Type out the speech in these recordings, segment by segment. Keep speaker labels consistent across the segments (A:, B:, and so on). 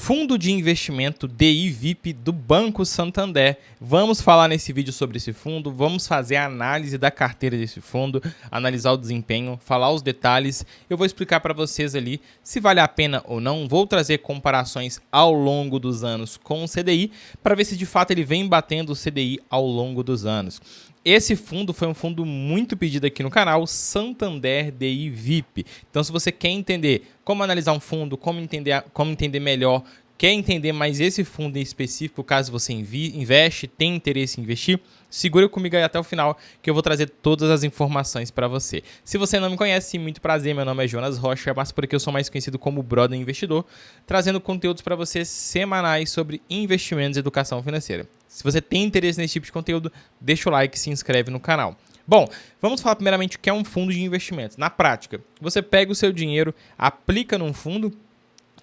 A: Fundo de investimento DI VIP do Banco Santander. Vamos falar nesse vídeo sobre esse fundo, vamos fazer a análise da carteira desse fundo, analisar o desempenho, falar os detalhes. Eu vou explicar para vocês ali se vale a pena ou não. Vou trazer comparações ao longo dos anos com o CDI para ver se de fato ele vem batendo o CDI ao longo dos anos. Esse fundo foi um fundo muito pedido aqui no canal, Santander DI VIP. Então, se você quer entender como analisar um fundo, como entender melhor, quer entender mais esse fundo em específico, caso você investe, tem interesse em investir, segura comigo aí até o final que eu vou trazer todas as informações para você. Se você não me conhece, muito prazer, meu nome é Jonas Rocha, mas porque eu sou mais conhecido como Brother Investidor, trazendo conteúdos para você semanais sobre investimentos e educação financeira. Se você tem interesse nesse tipo de conteúdo, deixa o like e se inscreve no canal. Bom, vamos falar primeiramente o que é um fundo de investimento. Na prática, você pega o seu dinheiro, aplica num fundo.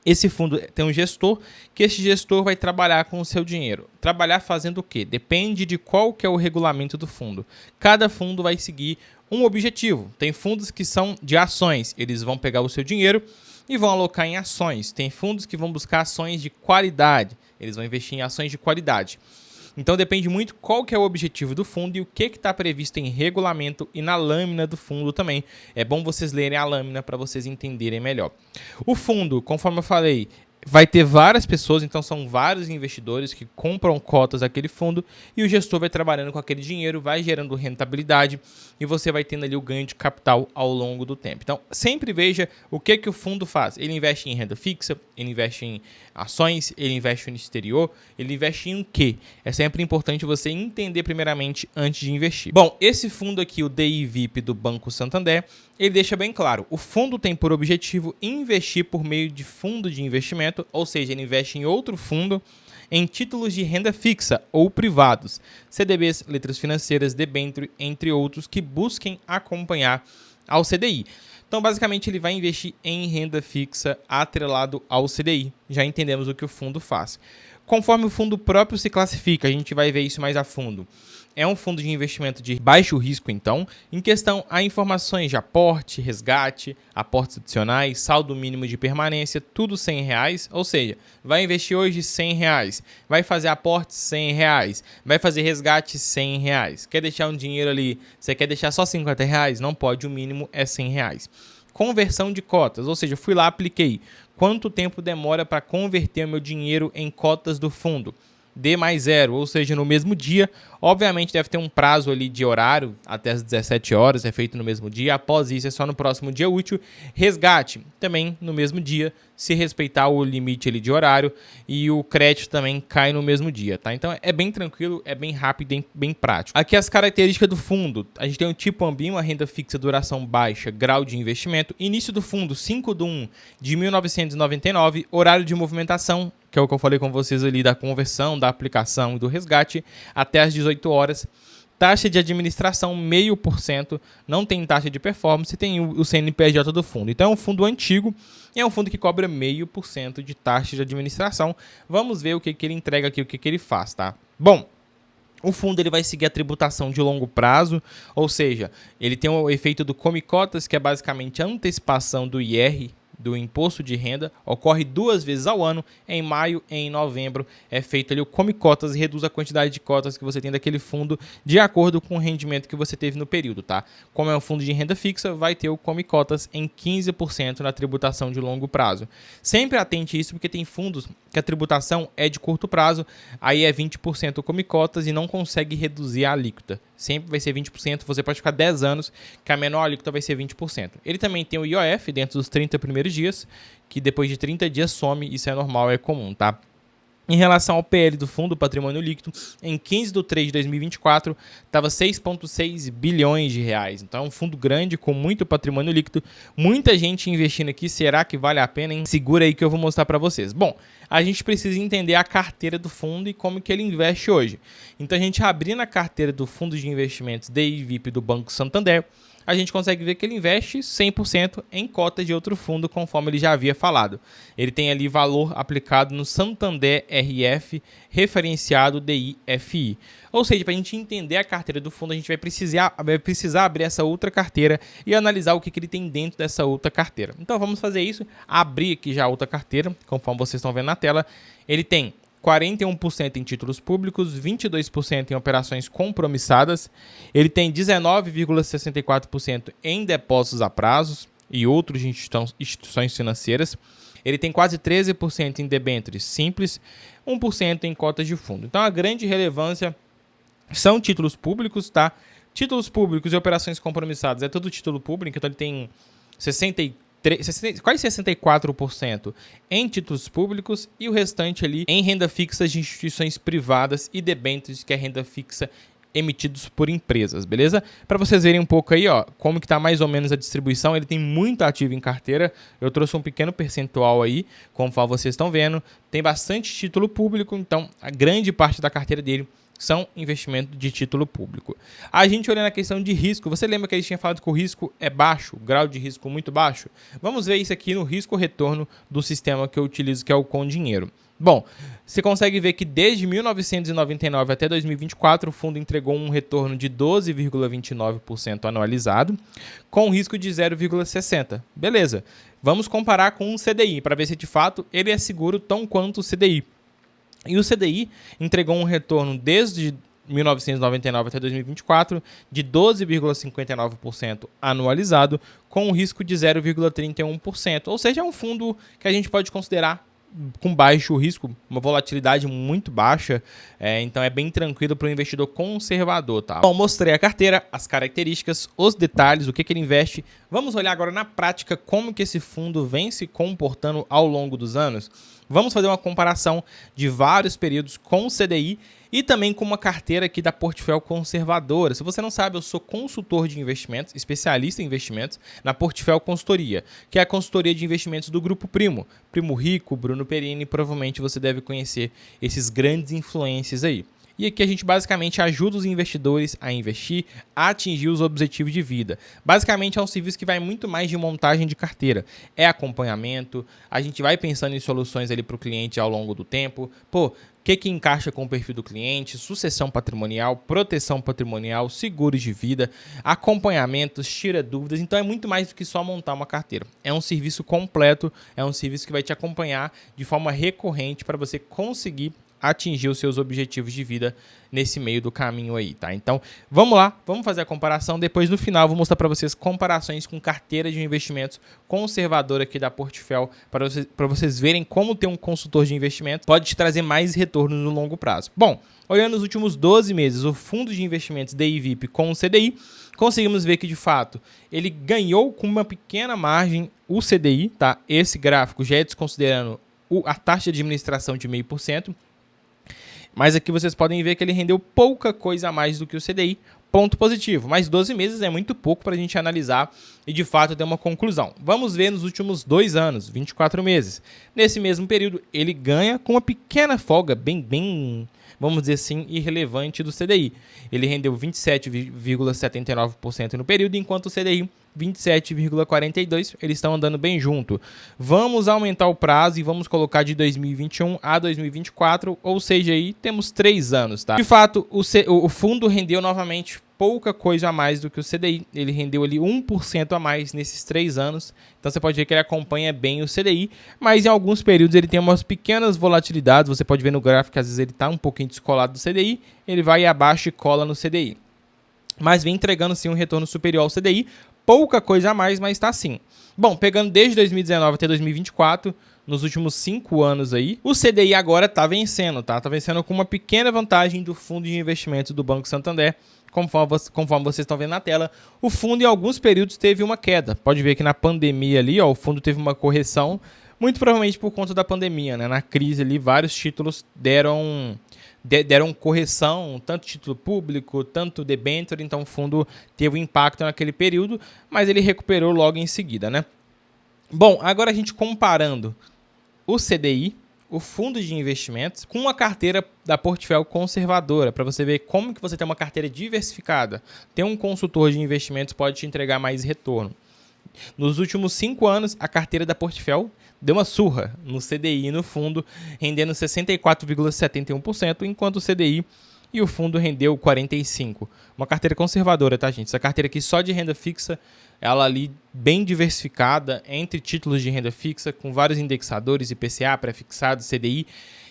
A: Esse fundo tem um gestor, que esse gestor vai trabalhar com o seu dinheiro. Trabalhar fazendo o quê? Depende de qual que é o regulamento do fundo. Cada fundo vai seguir um objetivo. Tem fundos que são de ações, eles vão pegar o seu dinheiro e vão alocar em ações. Tem fundos que vão buscar ações de qualidade, eles vão investir em ações de qualidade. Então depende muito qual que é o objetivo do fundo e o que está previsto em regulamento e na lâmina do fundo também. É bom vocês lerem a lâmina para vocês entenderem melhor. O fundo, conforme eu falei, vai ter várias pessoas, então são vários investidores que compram cotas daquele fundo e o gestor vai trabalhando com aquele dinheiro, vai gerando rentabilidade e você vai tendo ali o ganho de capital ao longo do tempo. Então, sempre veja o que o fundo faz. Ele investe em renda fixa, ele investe em ações, ele investe no exterior, ele investe em o quê? É sempre importante você entender primeiramente antes de investir. Bom, esse fundo aqui, o DI VIP do Banco Santander, ele deixa bem claro, o fundo tem por objetivo investir por meio de fundo de investimento, ou seja, ele investe em outro fundo em títulos de renda fixa ou privados, CDBs, letras financeiras, debênture, entre outros, que busquem acompanhar ao CDI. Então, basicamente, ele vai investir em renda fixa atrelado ao CDI. Já entendemos o que o fundo faz. Conforme o fundo próprio se classifica, a gente vai ver isso mais a fundo. É um fundo de investimento de baixo risco, então, em questão a informações de aporte, resgate, aportes adicionais, saldo mínimo de permanência, tudo R$100, ou seja, vai investir hoje R$100, vai fazer aportes R$100, vai fazer resgate R$100. Quer deixar um dinheiro ali, você quer deixar só R$50? Não pode, o mínimo é R$100. Conversão de cotas, ou seja, fui lá, apliquei. Quanto tempo demora para converter o meu dinheiro em cotas do fundo? D mais 0, ou seja, no mesmo dia. Obviamente deve ter um prazo ali de horário, até as 17 horas, é feito no mesmo dia. Após isso é só no próximo dia útil. Resgate, também no mesmo dia, se respeitar o limite ali de horário. E o crédito também cai no mesmo dia, tá? Então é bem tranquilo, é bem rápido e bem prático. Aqui as características do fundo. A gente tem um tipo AMBI, uma renda fixa, duração baixa, grau de investimento. Início do fundo, 5/1 de 1999. Horário de movimentação, que é o que eu falei com vocês ali da conversão, da aplicação e do resgate, até às 18 horas. Taxa de administração, 0,5%. Não tem taxa de performance, tem o CNPJ do fundo. Então é um fundo antigo e é um fundo que cobra 0,5% de taxa de administração. Vamos ver o que ele entrega aqui, o que ele faz, tá? Bom, o fundo ele vai seguir a tributação de longo prazo, ou seja, ele tem o efeito do Come Cotas, que é basicamente a antecipação do IR, do imposto de renda, ocorre 2 vezes ao ano, em maio e em novembro. É feito ali o Come Cotas e reduz a quantidade de cotas que você tem daquele fundo de acordo com o rendimento que você teve no período, tá? Como é um fundo de renda fixa, vai ter o Come Cotas em 15% na tributação de longo prazo. Sempre atente a isso, porque tem fundos que a tributação é de curto prazo, aí é 20% o Come Cotas e não consegue reduzir a alíquota. Sempre vai ser 20%, você pode ficar 10 anos, que a menor alíquota vai ser 20%. Ele também tem o IOF dentro dos 30 primeiros dias, que depois de 30 dias some, isso é normal, é comum, tá? Em relação ao PL do fundo, patrimônio líquido, em 15/3/2024, estava 6,6 bilhões de reais. Então é um fundo grande, com muito patrimônio líquido, muita gente investindo aqui. Será que vale a pena, hein? Segura aí que eu vou mostrar para vocês. Bom, a gente precisa entender a carteira do fundo e como que ele investe hoje. Então a gente abrir na carteira do fundo de investimentos DI VIP do Banco Santander, a gente consegue ver que ele investe 100% em cotas de outro fundo, conforme ele já havia falado. Ele tem ali valor aplicado no Santander RF, referenciado DIFI. Ou seja, para a gente entender a carteira do fundo, a gente vai precisar abrir essa outra carteira e analisar o que ele tem dentro dessa outra carteira. Então vamos fazer isso, abrir aqui já a outra carteira, conforme vocês estão vendo na tela. Ele tem 41% em títulos públicos, 22% em operações compromissadas. Ele tem 19,64% em depósitos a prazos e outras instituições financeiras. Ele tem quase 13% em debêntures simples, 1% em cotas de fundo. Então a grande relevância são títulos públicos, tá? Títulos públicos e operações compromissadas é todo título público, então ele tem quase 64% em títulos públicos e o restante ali em renda fixa de instituições privadas e debêntures, que é renda fixa emitidos por empresas, beleza? Para vocês verem um pouco aí, ó, como que tá mais ou menos a distribuição. Ele tem muito ativo em carteira. Eu trouxe um pequeno percentual aí, conforme vocês estão vendo. Tem bastante título público, então a grande parte da carteira dele são investimentos de título público. A gente olhando a questão de risco, você lembra que a gente tinha falado que o risco é baixo, o grau de risco muito baixo? Vamos ver isso aqui no risco-retorno do sistema que eu utilizo, que é o Com Dinheiro. Bom, você consegue ver que desde 1999 até 2024, o fundo entregou um retorno de 12,29% anualizado, com risco de 0,60%. Beleza, vamos comparar com um CDI, para ver se de fato ele é seguro tão quanto o CDI. E o CDI entregou um retorno desde 1999 até 2024 de 12,59% anualizado, com um risco de 0,31%. Ou seja, é um fundo que a gente pode considerar com baixo risco, uma volatilidade muito baixa, então é bem tranquilo para o investidor conservador, tá? Bom, mostrei a carteira, as características, os detalhes, o que ele investe. Vamos olhar agora na prática como que esse fundo vem se comportando ao longo dos anos. Vamos fazer uma comparação de vários períodos com o CDI e também com uma carteira aqui da Portfel Conservadora. Se você não sabe, eu sou consultor de investimentos, especialista em investimentos na Portfel Consultoria, que é a consultoria de investimentos do Grupo Primo. Primo Rico, Bruno Perini, provavelmente você deve conhecer esses grandes influencers aí. E aqui a gente basicamente ajuda os investidores a investir, a atingir os objetivos de vida. Basicamente é um serviço que vai muito mais de montagem de carteira. É acompanhamento, a gente vai pensando em soluções ali para o cliente ao longo do tempo. Pô, o que encaixa com o perfil do cliente, sucessão patrimonial, proteção patrimonial, seguros de vida, acompanhamentos, tira dúvidas. Então é muito mais do que só montar uma carteira. É um serviço completo, é um serviço que vai te acompanhar de forma recorrente para você conseguir atingir os seus objetivos de vida nesse meio do caminho aí, tá? Então, vamos lá, vamos fazer a comparação. Depois, no final, vou mostrar para vocês comparações com carteira de investimentos conservadora aqui da Portfel, para vocês verem como ter um consultor de investimento pode te trazer mais retorno no longo prazo. Bom, olhando os últimos 12 meses, o fundo de investimentos DIVIP com o CDI, conseguimos ver que, de fato, ele ganhou com uma pequena margem o CDI, tá? Esse gráfico já é desconsiderando a taxa de administração de 0,5%. Mas aqui vocês podem ver que ele rendeu pouca coisa a mais do que o CDI, ponto positivo. Mas 12 meses é muito pouco para a gente analisar e de fato ter uma conclusão. Vamos ver nos últimos 2 anos, 24 meses. Nesse mesmo período, ele ganha com uma pequena folga, bem, vamos dizer assim, irrelevante do CDI. Ele rendeu 27,79% no período, enquanto o CDI 27,42%, eles estão andando bem junto. Vamos aumentar o prazo e vamos colocar de 2021 a 2024, ou seja, aí temos 3 anos, tá? De fato, o fundo rendeu novamente pouca coisa a mais do que o CDI, ele rendeu ali 1% a mais nesses 3 anos, então você pode ver que ele acompanha bem o CDI, mas em alguns períodos ele tem umas pequenas volatilidades, você pode ver no gráfico que às vezes ele está um pouquinho descolado do CDI, ele vai abaixo e cola no CDI. Mas vem entregando sim um retorno superior ao CDI, pouca coisa a mais, mas está sim. Bom, pegando desde 2019 até 2024, nos últimos 5 anos aí, o CDI agora está vencendo, tá? Está vencendo com uma pequena vantagem do fundo de investimentos do Banco Santander, conforme vocês estão vendo na tela. O fundo em alguns períodos teve uma queda. Pode ver que na pandemia ali, ó, o fundo teve uma correção, muito provavelmente por conta da pandemia, né? Na crise ali, vários títulos deram correção, tanto título público, tanto debênture, então o fundo teve um impacto naquele período, mas ele recuperou logo em seguida, né? Bom, agora a gente comparando o CDI, o fundo de investimentos com uma carteira da Portfel conservadora, para você ver como que você tem uma carteira diversificada. Ter um consultor de investimentos pode te entregar mais retorno. Nos últimos 5 anos, a carteira da Portfel deu uma surra no CDI e no fundo, rendendo 64,71%, enquanto o CDI e o fundo rendeu 45%. Uma carteira conservadora, tá, gente? Essa carteira aqui só de renda fixa, ela ali bem diversificada entre títulos de renda fixa, com vários indexadores, IPCA, pré-fixado, CDI,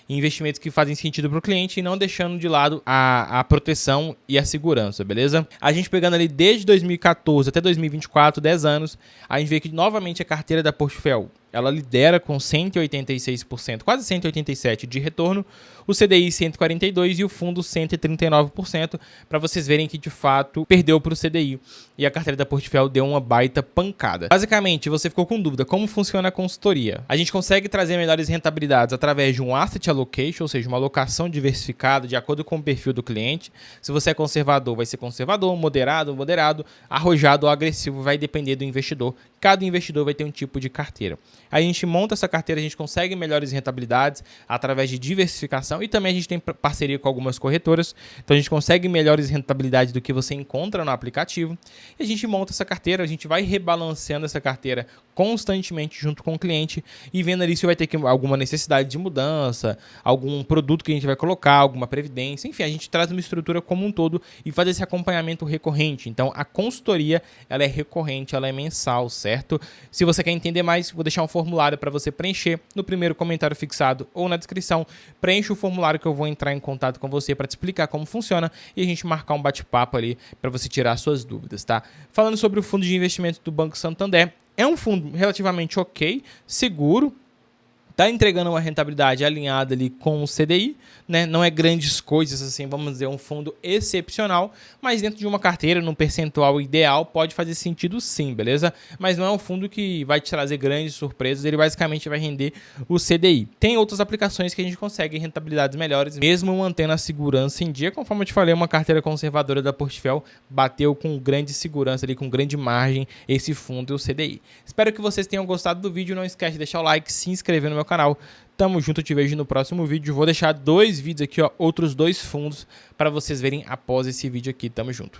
A: investimentos que fazem sentido para o cliente e não deixando de lado a proteção e a segurança, beleza? A gente pegando ali desde 2014 até 2024, 10 anos, a gente vê que novamente a carteira da Portfel, ela lidera com 186%, quase 187% de retorno, o CDI 142% e o fundo 139%, para vocês verem que de fato perdeu para o CDI e a carteira da Portfel deu uma baita pancada. Basicamente, você ficou com dúvida como funciona a consultoria. A gente consegue trazer melhores rentabilidades através de um asset allocation, ou seja, uma alocação diversificada de acordo com o perfil do cliente. Se você é conservador, vai ser conservador, moderado, arrojado ou agressivo, vai depender do investidor. Cada investidor vai ter um tipo de carteira. A gente monta essa carteira, a gente consegue melhores rentabilidades através de diversificação e também a gente tem parceria com algumas corretoras, então a gente consegue melhores rentabilidades do que você encontra no aplicativo. E a gente monta essa carteira, a gente vai rebalanceando essa carteira constantemente junto com o cliente e vendo ali se vai ter alguma necessidade de mudança, algum produto que a gente vai colocar, alguma previdência, enfim, a gente traz uma estrutura como um todo e faz esse acompanhamento recorrente. Então a consultoria, ela é recorrente, ela é mensal, certo? Se você quer entender mais, vou deixar um formulário para você preencher no primeiro comentário fixado ou na descrição. Preencha o formulário que eu vou entrar em contato com você para te explicar como funciona e a gente marcar um bate-papo ali para você tirar suas dúvidas, tá? Falando sobre o fundo de investimento do Banco Santander, é um fundo relativamente ok, seguro, está entregando uma rentabilidade alinhada ali com o CDI, né? Não é grandes coisas assim, vamos dizer, um fundo excepcional, mas dentro de uma carteira, num percentual ideal, pode fazer sentido sim, beleza? Mas não é um fundo que vai te trazer grandes surpresas, ele basicamente vai render o CDI. Tem outras aplicações que a gente consegue rentabilidades melhores, mesmo mantendo a segurança em dia, conforme eu te falei, uma carteira conservadora da Portfel bateu com grande segurança ali, com grande margem, esse fundo e o CDI. Espero que vocês tenham gostado do vídeo, não esquece de deixar o like, se inscrever no meu canal. Tamo junto, eu te vejo no próximo vídeo. Vou deixar 2 vídeos aqui, ó, outros 2 fundos para vocês verem após esse vídeo aqui. Tamo junto.